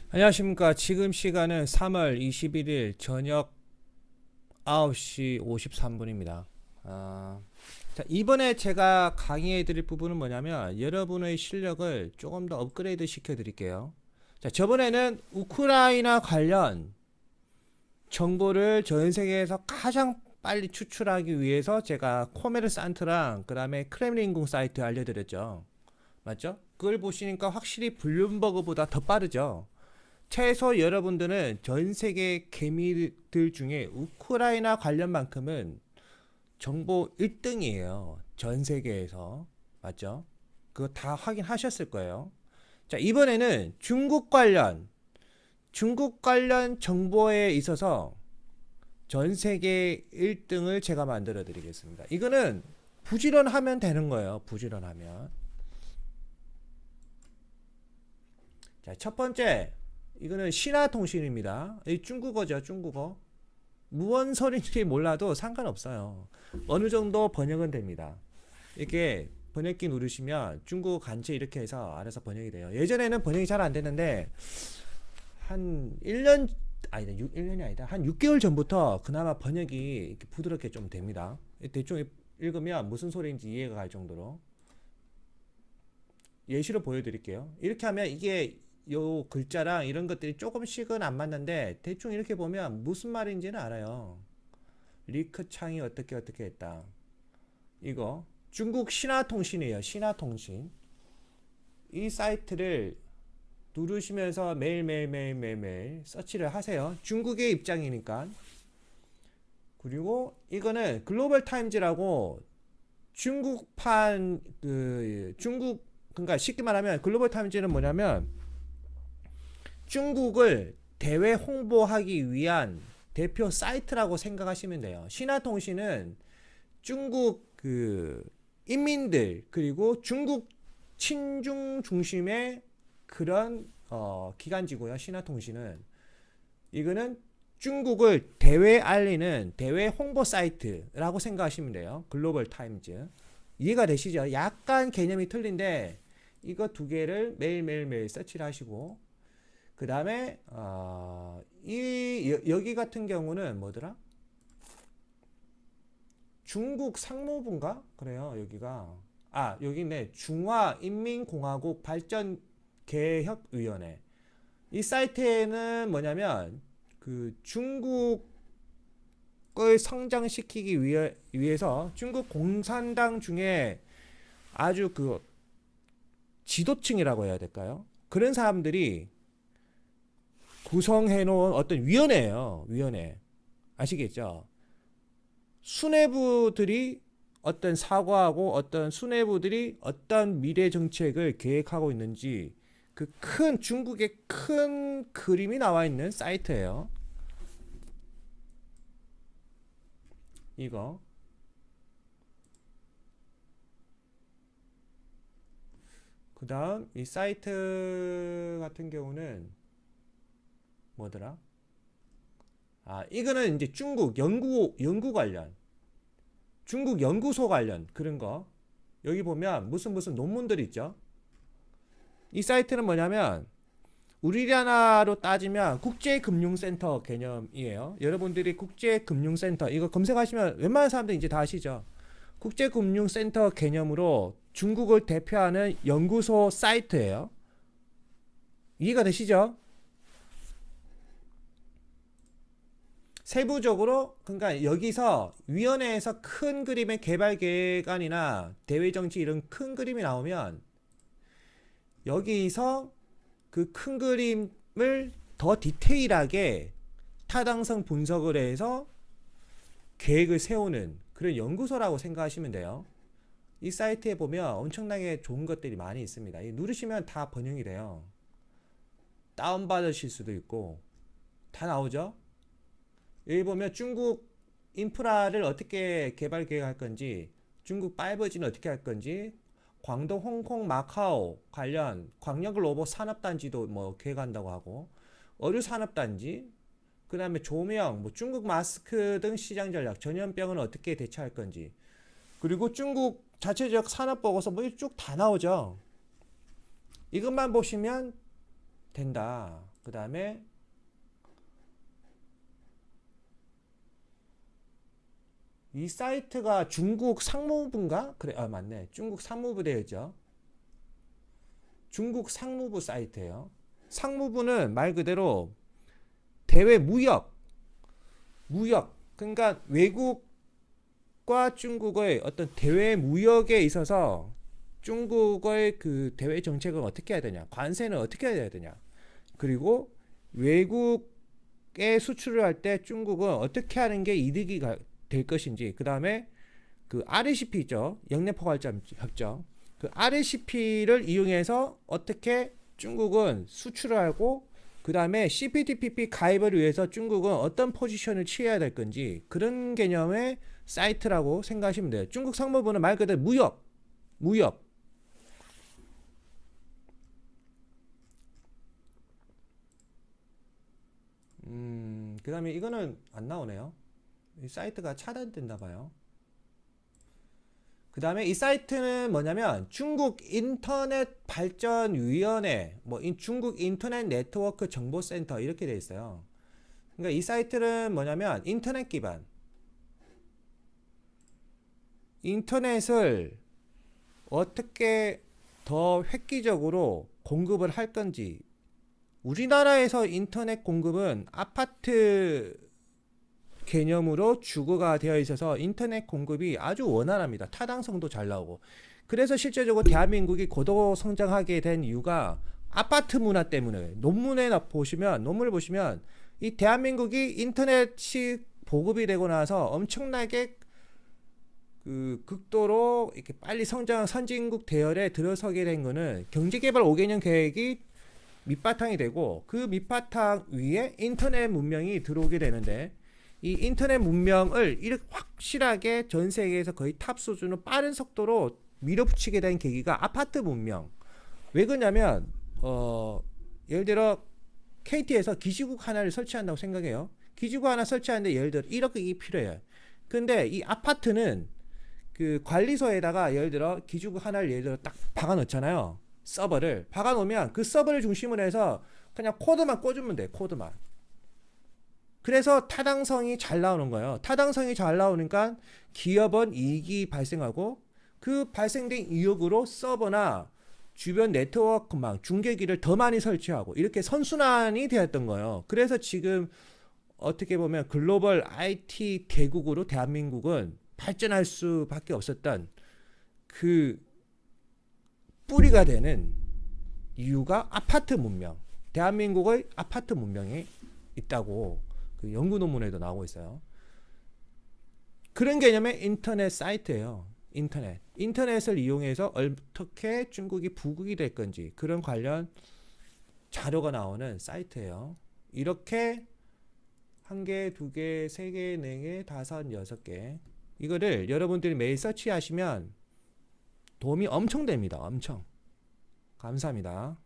안녕하십니까. 지금 시간은 3월 21일 저녁 9시 53분입니다. 자, 이번에 제가 강의해 드릴 부분은 뭐냐면 여러분의 실력을 조금 더 업그레이드 시켜 드릴게요. 자, 저번에는 우크라이나 관련 정보를 전 세계에서 가장 빨리 추출하기 위해서 제가 코메르산트랑 그 다음에 크렘린궁 사이트 알려드렸죠. 맞죠? 그걸 보시니까 확실히 블룸버그보다 더 빠르죠. 최소 여러분들은 전 세계 개미들 중에 우크라이나 관련만큼은 정보 1등이에요. 전 세계에서. 맞죠? 그거 다 확인하셨을 거예요. 자, 이번에는 중국 관련 정보에 있어서 전 세계 1등을 제가 만들어 드리겠습니다. 이거는 부지런하면 되는 거예요. 부지런하면. 자, 첫 번째. 이거는 신화통신입니다. 이 중국어죠, 중국어. 무언 소리인지 몰라도 상관없어요. 어느 정도 번역은 됩니다. 이렇게 번역기 누르시면 중국 간체 이렇게 해서 알아서 번역이 돼요. 예전에는 번역이 잘 안 됐는데 한 1년 아니다, 1년이 아니다. 한 6개월 전부터 그나마 번역이 이렇게 부드럽게 좀 됩니다. 대충 읽으면 무슨 소리인지 이해가 갈 정도로. 예시로 보여드릴게요. 이렇게 하면 이게 요 글자랑 이런 것들이 조금씩은 안 맞는데 대충 이렇게 보면 무슨 말인지는 알아요. 리크 창이 어떻게 했다. 이거 중국 신화통신이에요. 신화통신. 이 사이트를 누르시면서 매일매일 서치를 하세요. 중국의 입장이니까. 그리고 이거는 글로벌 타임즈라고 중국판 그러니까 쉽게 말하면 글로벌 타임즈는 뭐냐면 중국을 대외 홍보하기 위한 대표 사이트라고 생각하시면 돼요. 신화통신은 중국 인민들 그리고 중국 친중 중심의 그런 기관지고요. 신화통신은 이거는 중국을 대외 알리는 대외 홍보 사이트라고 생각하시면 돼요. 글로벌 타임즈. 이해가 되시죠? 약간 개념이 틀린데 이거 두 개를 매일 서치를 하시고 그 다음에 여기 같은 경우는 뭐더라? 중국 상무부인가? 그래요. 여기가 여기네. 중화인민공화국 발전개혁위원회. 이 사이트에는 뭐냐면 중국을 성장시키기 위해서 중국 공산당 중에 아주 지도층이라고 해야 될까요? 그런 사람들이 구성해 놓은 어떤 위원회예요. 위원회. 아시겠죠? 수뇌부들이 어떤 사고하고 어떤 수뇌부들이 어떤 미래 정책을 계획하고 있는지 중국의 큰 그림이 나와 있는 사이트예요. 이거. 그 다음 이 사이트 같은 경우는 뭐더라? 이거는 이제 중국 연구 관련, 중국 연구소 관련 그런 거. 여기 보면 무슨 논문들 있죠? 이 사이트는 뭐냐면 우리나라로 따지면 국제금융센터 개념이에요. 여러분들이 국제금융센터 이거 검색하시면 웬만한 사람들 이제 다 아시죠? 국제금융센터 개념으로 중국을 대표하는 연구소 사이트예요. 이해가 되시죠? 세부적으로 그러니까 여기서 위원회에서 큰 그림의 개발 계획안이나 대외 정치 이런 큰 그림이 나오면 여기서 그 큰 그림을 더 디테일하게 타당성 분석을 해서 계획을 세우는 그런 연구소라고 생각하시면 돼요. 이 사이트에 보면 엄청나게 좋은 것들이 많이 있습니다. 누르시면 다 번역이 돼요. 다운받으실 수도 있고 다 나오죠. 여기 보면 중국 인프라를 어떻게 개발 계획할 건지, 중국 5G는 어떻게 할 건지, 광동, 홍콩, 마카오 관련 광역 로봇 산업단지도 뭐 계획한다고 하고, 어류 산업단지, 그 다음에 조명, 뭐 중국 마스크 등 시장 전략, 전염병은 어떻게 대처할 건지, 그리고 중국 자체적 산업 보고서 뭐 쭉 다 나오죠. 이것만 보시면 된다. 그 다음에 이 사이트가 중국 상무부인가? 그래, 아, 맞네. 중국 상무부 되어있죠. 중국 상무부 사이트예요. 상무부는 말 그대로 대외 무역, 그러니까 외국과 중국의 어떤 대외 무역에 있어서 중국의 그 대외 정책을 어떻게 해야 되냐, 관세는 어떻게 해야 되냐, 그리고 외국에 수출을 할 때 중국은 어떻게 하는 게 이득이 될 것인지, 그 다음에 그 RCEP 있죠, 영내포괄자 협정, 그 RCEP를 이용해서 어떻게 중국은 수출을 하고, 그 다음에 CPTPP 가입을 위해서 중국은 어떤 포지션을 취해야 될 건지, 그런 개념의 사이트라고 생각하시면 돼요. 중국 상무부는 말 그대로 무역. 그 다음에 이거는 안 나오네요. 이 사이트가 차단된다 봐요. 그 다음에 이 사이트는 뭐냐면 중국 인터넷 발전위원회, 뭐 중국 인터넷 네트워크 정보센터 이렇게 돼 있어요. 그러니까 이 사이트는 뭐냐면 인터넷 기반, 인터넷을 어떻게 더 획기적으로 공급을 할 건지. 우리나라에서 인터넷 공급은 아파트 개념으로 주거가 되어 있어서 인터넷 공급이 아주 원활합니다. 타당성도 잘 나오고. 그래서 실제적으로 대한민국이 고도 성장하게 된 이유가 아파트 문화 때문에. 논문을 보시면 이 대한민국이 인터넷이 보급이 되고 나서 엄청나게 그 극도로 이렇게 빨리 성장한 선진국 대열에 들어서게 된 거는 경제개발 5개년 계획이 밑바탕이 되고, 그 밑바탕 위에 인터넷 문명이 들어오게 되는데, 이 인터넷 문명을 이렇게 확실하게 전 세계에서 거의 탑 수준으로 빠른 속도로 밀어붙이게 된 계기가 아파트 문명. 왜 그러냐면 예를 들어 KT에서 기지국 하나를 설치한다고 생각해요. 기지국 하나 설치하는데 예를 들어 1억이 필요해요. 근데 이 아파트는 그 관리소에다가 예를 들어 기지국 하나를 예를 들어 딱 박아 놓잖아요. 서버를 박아 놓으면 그 서버를 중심으로 해서 그냥 코드만 꽂으면 돼. 코드만. 그래서 타당성이 잘 나오는 거예요. 타당성이 잘 나오니까 기업은 이익이 발생하고, 그 발생된 이익으로 서버나 주변 네트워크망, 중계기를 더 많이 설치하고, 이렇게 선순환이 되었던 거예요. 그래서 지금 어떻게 보면 글로벌 IT 대국으로 대한민국은 발전할 수밖에 없었던 그 뿌리가 되는 이유가 아파트 문명, 대한민국의 아파트 문명이 있다고 그 연구 논문에도 나오고 있어요. 그런 개념의 인터넷 사이트예요. 인터넷을 이용해서 어떻게 중국이 부국이 될 건지, 그런 관련 자료가 나오는 사이트예요. 이렇게 1개, 2개, 3개, 4개, 5, 6개, 이거를 여러분들이 매일 서치하시면 도움이 엄청 됩니다. 엄청. 감사합니다.